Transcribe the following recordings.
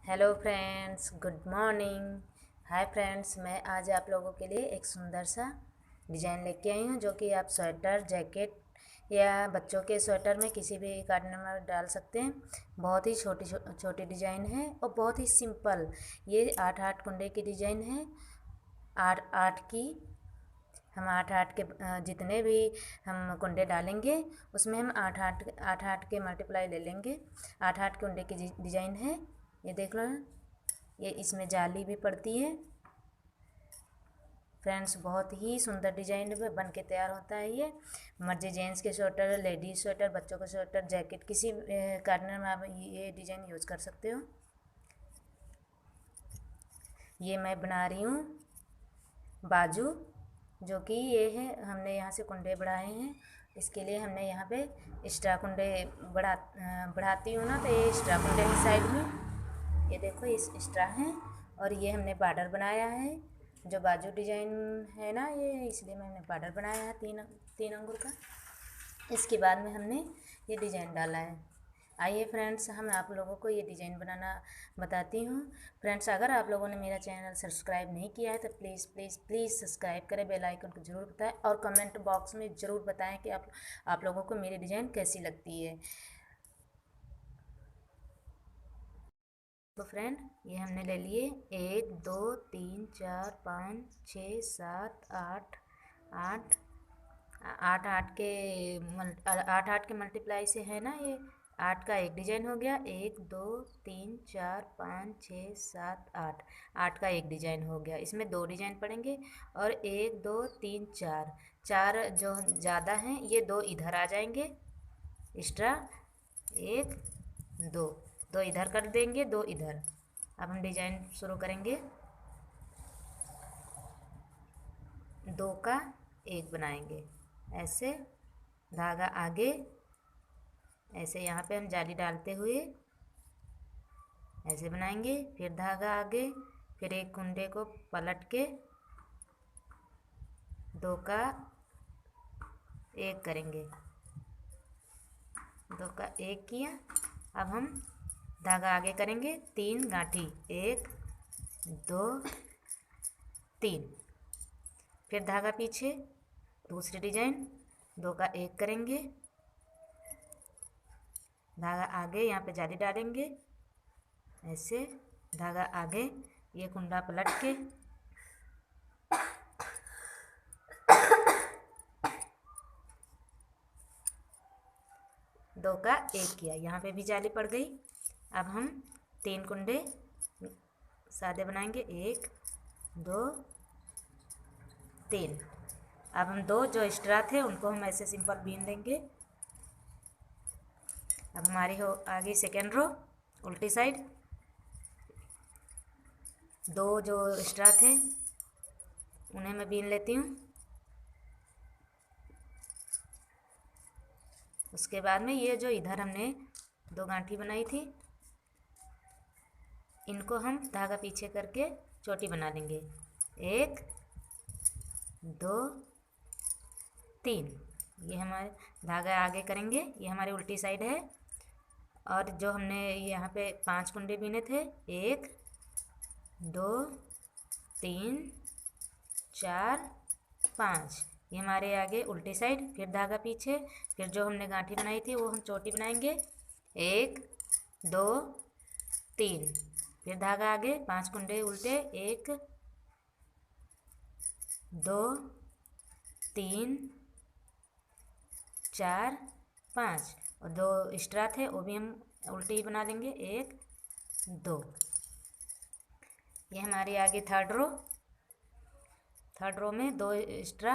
Hello friends, good morning. Hi friends, मैं आज आप लोगों के लिए एक सुंदर सा डिज़ाइन लेके आई हूँ, जो कि आप स्वेटर, जैकेट या बच्चों के स्वेटर में किसी भी कार्टन में डाल सकते हैं। बहुत ही छोटी छोटी डिज़ाइन है और बहुत ही सिंपल। ये 8-8 कुंडे की डिज़ाइन है। 8-8 की हम 8-8 के जितने भी हम कुंडे डालेंगे उसमें हम 8-8 के मल्टीप्लाई ले लेंगे। 8-8 कुंडे की डिज़ाइन है। ये देख लो, ये इसमें जाली भी पड़ती है। फ्रेंड्स, बहुत ही सुंदर डिजाइन बन के तैयार होता है। ये मर्जी जेंट्स के स्वेटर, लेडीज स्वेटर, बच्चों का स्वेटर, जैकेट, किसी कार्नर में आप ये डिजाइन यूज़ कर सकते हो। ये मैं बना रही हूँ बाजू, जो कि ये है, हमने यहाँ से कुंडे बढ़ाए हैं। इसके लिए हमने यहाँ पे एक्स्ट्रा कुंडे बढ़ाती हूँ ना, तो ये एक्स्ट्रा कुंडे हैं साइड में। ये देखो, ये एक्स्ट्रा हैं। और ये हमने बॉर्डर बनाया है, जो बाजू डिजाइन है ना, ये इसलिए मैंने बॉर्डर बनाया है तीन तीन अंगुल का। इसके बाद में हमने ये डिज़ाइन डाला है। आइए फ्रेंड्स, हम आप लोगों को ये डिज़ाइन बनाना बताती हूँ। फ्रेंड्स, अगर आप लोगों ने मेरा चैनल सब्सक्राइब नहीं किया है तो प्लीज़ प्लीज़ प्लीज़ सब्सक्राइब करें, बेल आइकन को ज़रूर बताएं और कमेंट बॉक्स में ज़रूर बताएं कि आप लोगों को मेरी डिज़ाइन कैसी लगती है। तो फ्रेंड, ये हमने ले लिए 1 2 3 4 5 6 7 8 8 आठ आठ के 8-8 के मल्टीप्लाई से है ना, ये 8 का एक डिजाइन हो गया। 1 2 3 4 5 6 7 8, 8 का एक डिजाइन हो गया। इसमें 2 डिजाइन पड़ेंगे और 1 2 3 4, 4 जो ज़्यादा हैं ये 2 इधर आ जाएंगे एक्स्ट्रा। 1 2, 2 इधर कर देंगे, 2 इधर। अब हम डिजाइन शुरू करेंगे। 2 का एक बनाएंगे ऐसे, धागा आगे, ऐसे यहाँ पे हम जाली डालते हुए ऐसे बनाएंगे। फिर धागा आगे, फिर एक कुंडे को पलट के 2 का एक करेंगे। 2 का एक किया। अब हम धागा आगे करेंगे, 3 गांठी, 1 2 3। फिर धागा पीछे, दूसरी डिजाइन, 2 का एक करेंगे, धागा आगे, यहाँ पे जाली डालेंगे ऐसे, धागा आगे, ये कुंडा पलट के 2 का एक किया। यहाँ पे भी जाली पड़ गई। अब हम 3 कुंडे सादे बनाएंगे, 1 2 3। अब हम 2 जो एक्स्ट्रा थे उनको हम ऐसे सिंपल बीन देंगे। अब हमारी हो आगे सेकेंड रो, उल्टी साइड। 2 जो एक्स्ट्रा थे उन्हें मैं बीन लेती हूँ। उसके बाद में ये जो इधर हमने 2 गांठी बनाई थी, इनको हम धागा पीछे करके चोटी बना लेंगे। 1 2 3, ये हमारे धागा आगे करेंगे, ये हमारी उल्टी साइड है। और जो हमने यहाँ पे 5 कुंडे बीने थे, 1 2 3 4 5, ये हमारे आगे उल्टी साइड। फिर धागा पीछे, फिर जो हमने गांठी बनाई थी वो हम चोटी बनाएंगे। 1 2 3, फिर धागा आगे, 5 कुंडे उल्टे, 1 2 3 4 5, और 2 एक्स्ट्रा थे वो भी हम उल्टी ही बना लेंगे। 1 2, ये हमारी आगे थर्ड रो में 2 एक्स्ट्रा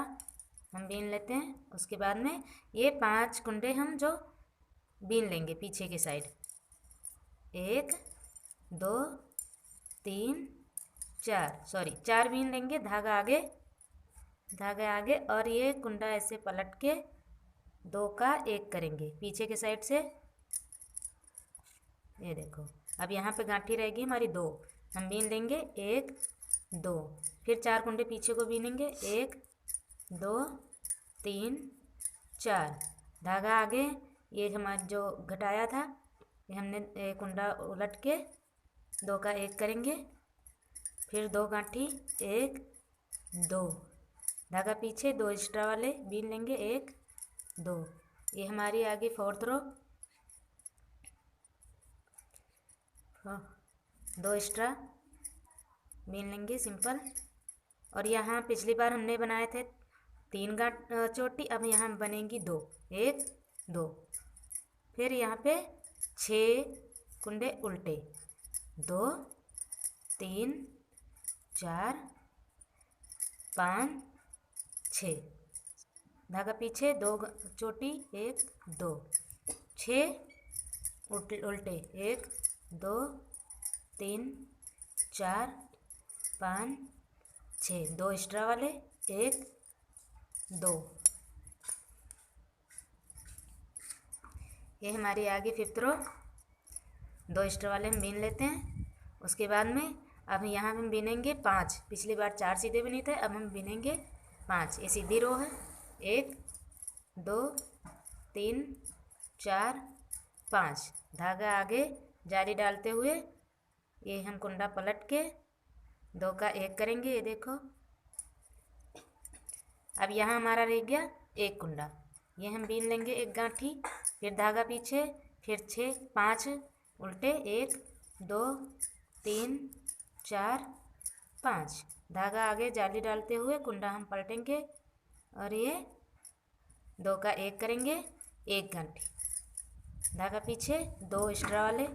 हम बीन लेते हैं। उसके बाद में ये 5 कुंडे हम जो बीन लेंगे पीछे की साइड, 1 2 3 4, सॉरी 4 बीन लेंगे। धागा आगे और ये कुंडा ऐसे पलट के 2 का एक करेंगे पीछे के साइड से। ये देखो, अब यहाँ पे गांठी रहेगी हमारी 2, हम बीन लेंगे 1 2, फिर 4 कुंडे पीछे को बीनेंगे, 1 2 3 4, धागा आगे, ये हमारा जो घटाया था ये हमने कुंडा उलट के 2 का 1 करेंगे, फिर 2 गांठी, 1 2, धागा पीछे, 2 एक्स्ट्रा वाले बीन लेंगे, 1 2। ये हमारी आगे 4th रो, 2 एक्स्ट्रा बीन लेंगे सिंपल। और यहाँ पिछली बार हमने बनाए थे 3 गांठ चोटी, अब यहाँ बनेंगी 2, 1 2। फिर यहाँ पे 6 कुंडे उल्टे, 2 3 4 5 6, धागा पीछे, 2 चोटी, 1 2, 6 उल्टे, 1 2 3 4 5 6, 2 एक्स्ट्रा वाले, 1 2। ये हमारी आगे 5th रो, 2 एक्स्ट्रा वाले हम बीन लेते हैं। उसके बाद में अब यहाँ हम बीनेंगे 5, पिछली बार 4 सीधे बने थे, अब हम बीनेंगे 5। ये सीधी रो है, 1 2 3 4 5, धागा आगे जाली डालते हुए ये हम कुंडा पलट के 2 का 1 करेंगे। ये देखो, अब यहाँ हमारा रह गया 1 कुंडा, ये हम बीन लेंगे 1 गांठी, फिर धागा पीछे, फिर 6 5 उल्टे, 1 2 3 4 5, धागा आगे जाली डालते हुए कुंडा हम पलटेंगे और ये 2 का 1 करेंगे, 1 गांठी, धागा पीछे, 2 एक्स्ट्रा वाले,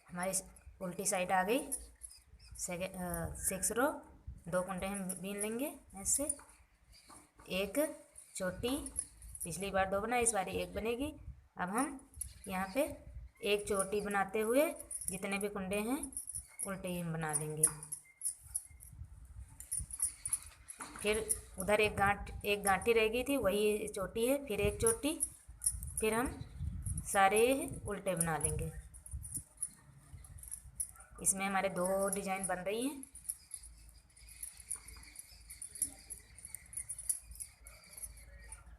हमारी उल्टी साइड आ गई 6 रो। 2 कुंडे हम बीन लेंगे ऐसे, 1 चोटी, पिछली बार 2 बनाई, इस बार 1 बनेगी। अब हम यहाँ पे 1 चोटी बनाते हुए जितने भी कुंडे हैं उल्टे ही हम बना देंगे। फिर उधर एक गांठी रह गई थी, वही चोटी है, फिर 1 चोटी, फिर हम सारे उल्टे बना लेंगे। इसमें हमारे 2 डिजाइन बन रही हैं।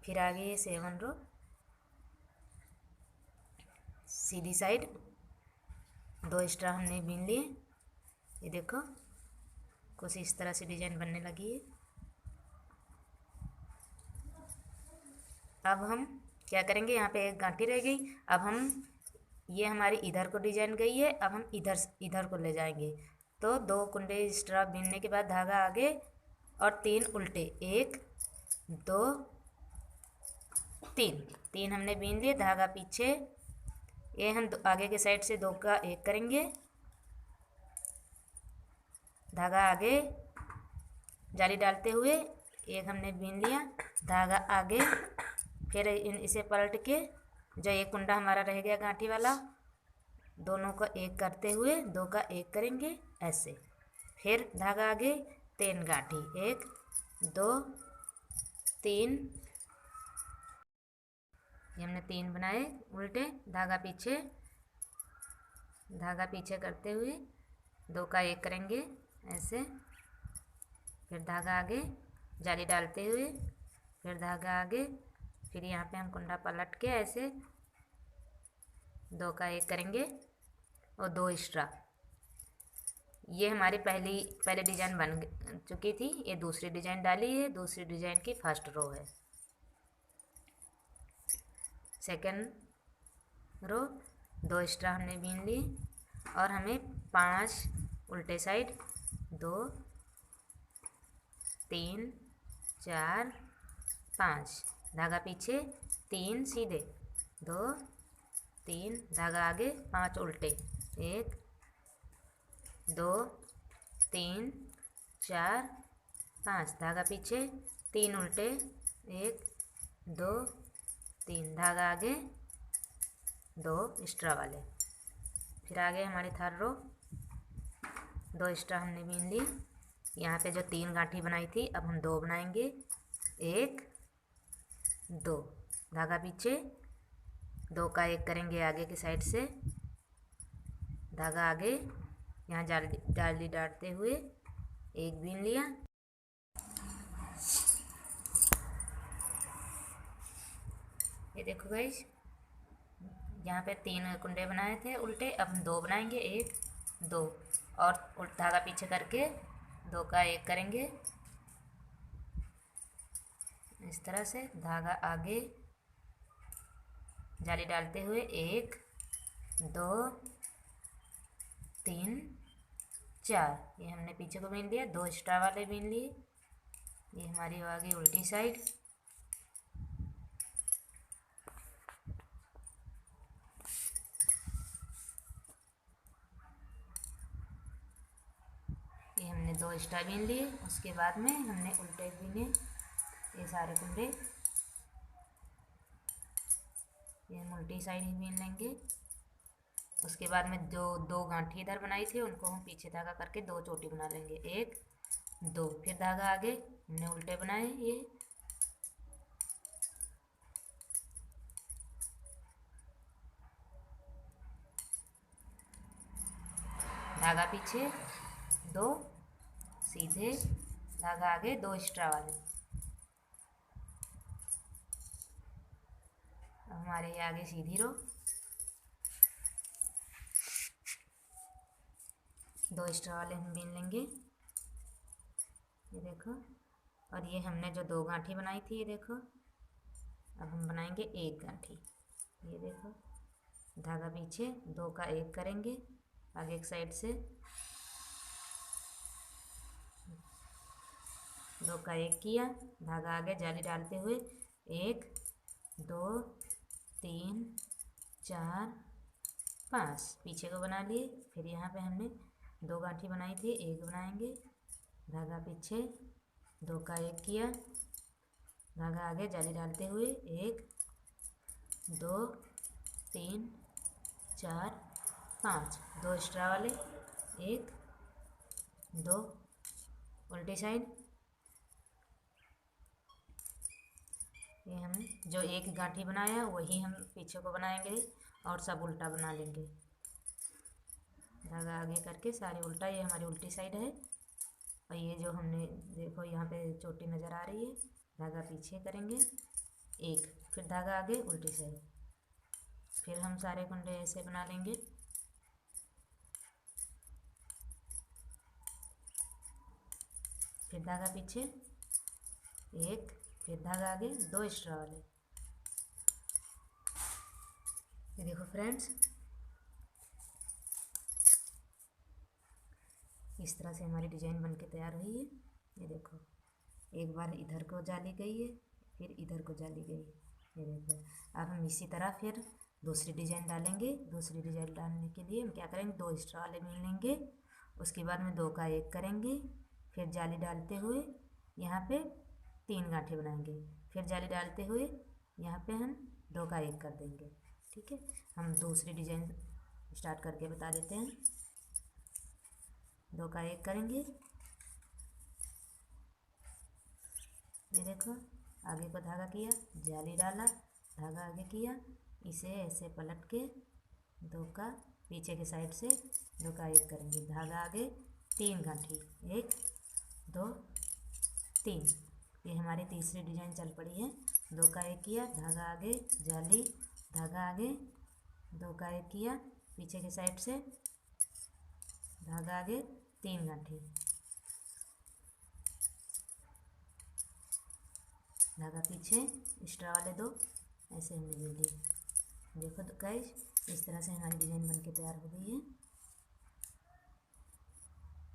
फिर आगे 7 रो, सीधी साइड 2 एक्स्ट्रा हमने बीन लिए। ये देखो, कुछ इस तरह से डिजाइन बनने लगी है। अब हम क्या करेंगे, यहाँ पे 1 गांठी रह गई, अब हम ये हमारी इधर को डिजाइन गई है, अब हम इधर को ले जाएंगे। तो 2 कुंडे एक्स्ट्रा बीनने के बाद धागा आगे और 3 उल्टे, 1 2 3 हमने बीन लिए, धागा पीछे, ये हम आगे के साइड से 2 का 1 करेंगे, धागा आगे जाली डालते हुए 1 हमने बीन लिया, धागा आगे, फिर इसे पलट के जो 1 कुंडा हमारा रह गया गांठी वाला, दोनों को 1 करते हुए 2 का 1 करेंगे ऐसे। फिर धागा आगे, 3 गांठी, 1 2 3, ये हमने 3 बनाए उल्टे, धागा पीछे करते हुए 2 का 1 करेंगे ऐसे। फिर धागा आगे जाली डालते हुए, फिर धागा आगे, फिर यहाँ पे हम कुंडा पलट के ऐसे 2 का 1 करेंगे और 2 एक्स्ट्रा। ये हमारी पहले डिजाइन बन चुकी थी, ये दूसरी डिजाइन डाली है, दूसरी डिजाइन की 1st रो है। 2nd रो 2 एक्स्ट्रा हमने बीन ली और हमें 5 उल्टे साइड, 2 3 4 5, धागा पीछे, 3 सीधे, 2 3, धागा आगे, 5 उल्टे, 1 2 3 4 5, धागा पीछे, 3 उल्टे, 1 2 3, धागा आगे, 2 एक्स्ट्रा वाले। फिर आगे हमारी 3rd रो, 2 एक्स्ट्रा हमने बीन ली, यहाँ पे जो 3 गांठी बनाई थी, अब हम 2 बनाएंगे, 1 2, धागा पीछे, 2 का 1 करेंगे आगे की साइड से, धागा आगे, यहाँ जाली डालते हुए 1 बीन लिया। ये देखो गाइस, यहाँ पे 3 कुंडे बनाए थे उल्टे, अब हम 2 बनाएंगे, 1 2, और धागा पीछे करके 2 का 1 करेंगे। इस तरह से धागा आगे जाली डालते हुए 1 2 3 4, ये हमने पीछे को बीन लिया, 2 एक्स्ट्रा वाले बीन लिए। ये हमारी हो गई उल्टी साइड। ये हमने 2 एक्स्ट्रा बीन लिए। उसके बाद में हमने उल्टे बीने ये सारे कुंडे, ये हम उल्टी साइड ही बीन लेंगे। उसके बाद में जो 2 गांठी इधर बनाई थी उनको हम पीछे धागा करके 2 चोटी बना लेंगे, 1 2, फिर धागा आगे हमने उल्टे बनाए, ये धागा पीछे 2 सीधे, धागा आगे 2 एक्स्ट्रा वाले। अब हमारे ये आगे सीधी रो, 2 एक्स्ट्रा वाले हम बीन लेंगे, ये देखो। और ये हमने जो 2 गांठी बनाई थी, ये देखो, अब हम बनाएंगे 1 गांठी, ये देखो। धागा पीछे 2 का 1 करेंगे आगे एक साइड से, 2 का 1 किया, धागा आगे जाली डालते हुए 1 2 3 4 5 पीछे को बना लिए। फिर यहाँ पे हमने 2 गांठी बनाई थी, 1 बनाएंगे, धागा पीछे 2 का 1 किया, धागा आगे जाली डालते हुए 1 2 3 4 5, 2 एक्स्ट्रा वाले, 1 2 उल्टी साइड। ये हम जो 1 गांठी बनाया वही हम पीछे को बनाएंगे और सब उल्टा बना लेंगे, धागा आगे करके सारे उल्टा। ये हमारी उल्टी साइड है। और ये जो हमने देखो यहाँ पे चोटी नज़र आ रही है, धागा पीछे करेंगे 1, फिर धागा आगे उल्टी साइड, फिर हम सारे कुंडे ऐसे बना लेंगे। फिर धागा पीछे 1, फिर धागा आगे 2 एक्स्ट्रा वाले। ये देखो फ्रेंड्स, इस तरह से हमारी डिजाइन बनके तैयार हुई है। ये देखो, एक बार इधर को जाली गई है, फिर इधर को जाली गई है, ये देखो। अब हम इसी तरह फिर दूसरी डिजाइन डालेंगे। दूसरी डिजाइन डालने के लिए हम क्या करेंगे, 2 एक्स्ट्रा वाले मिल लेंगे, उसके बाद में 2 का 1 करेंगे, फिर जाली डालते हुए यहाँ पे 3 गांठें बनाएंगे, फिर जाली डालते हुए यहाँ पे हम 2 का 1 कर देंगे। ठीक है, हम दूसरी डिजाइन स्टार्ट करके बता देते हैं। 2 का 1 करेंगे, ये देखो, आगे को धागा किया, जाली डाला, धागा आगे किया, इसे ऐसे पलट के 2 का पीछे के साइड से 2 का 1 करेंगे, धागा आगे 3 गांठी, 1 2 3। ये हमारी तीसरी डिजाइन चल पड़ी है। 2 का 1 किया, धागा आगे, जाली, धागा आगे, 2 का 1 किया, पीछे के साइड से धागा आगे 3 गांठी, धागा पीछे एक्स्ट्रा वाले 2, ऐसे हमने ले लिए। देखो तो गाइस, इस तरह से हमारी डिजाइन बनके तैयार हो गई है।